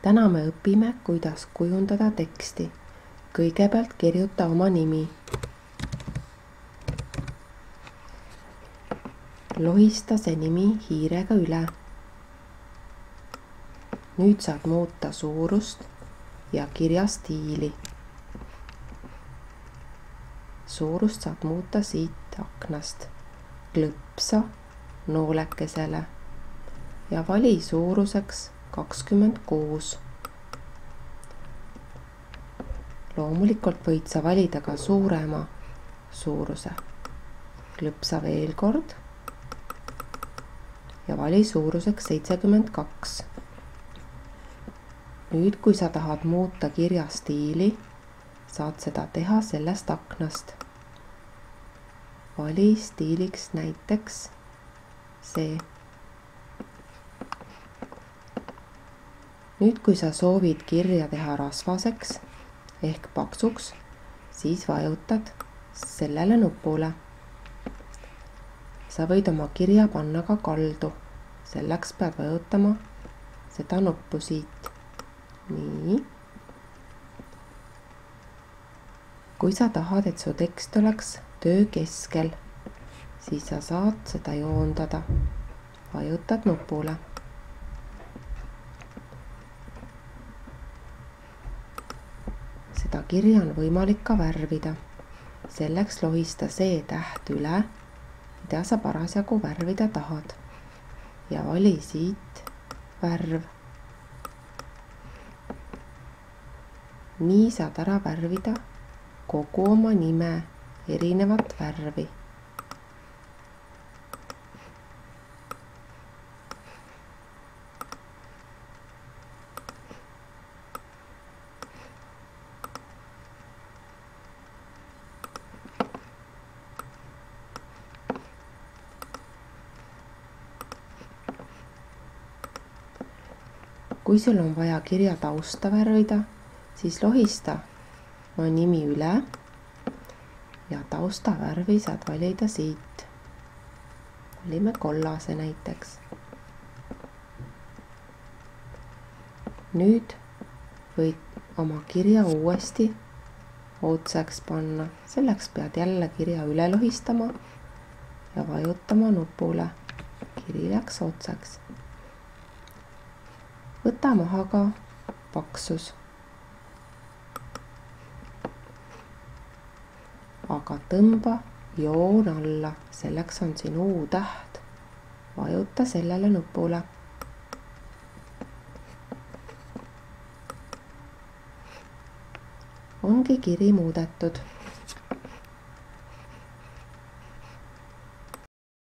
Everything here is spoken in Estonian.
Täna me õpime, kuidas kujundada teksti. Kõigepealt kirjuta oma nimi. Lohista see nimi hiirega üle. Nüüd saad muuta suurust ja kirja stiili. Suurust saad muuta siit aknast. Klõpsa noolekesele ja vali suuruseks 26. Loomulikult võid sa valida ka suurema suuruse. Klõpsa veel kord ja vali suuruseks 72. Nüüd, kui sa tahad muuta kirja stiili, saad seda teha sellest aknast. Vali stiiliks näiteks see. Nüüd, kui sa soovid kirja teha rasvaseks ehk paksuks, siis vajutad sellele nupule. Sa võid oma kirja panna ka kaldu. Selleks pead vajutama seda nuppu siit. Nii. Kui sa tahad, et su tekst oleks töö keskel, siis sa saad seda joondada. Vajutad nupule. Seda kirja on võimalik ka värvida. Selleks lohista see täht üle, mida sa parasjagu värvida tahad. Ja vali siit värv. Nii saad ära värvida kogu oma nime erinevat värvi. Kui sul on vaja kirja tausta värvida, siis lohista oma nimi üle ja tausta värvi saad valida siit. Valime kollase näiteks. Nüüd võid oma kirja uuesti otsaks panna. Selleks pead jälle kirja üle lohistama ja vajutama nupule. Kiri läks otsaks. Võta maha ka paksus. Aga tõmba joon alla, selleks on siin U-täht. Vajuta sellele nupule. Ongi kiri muudetud.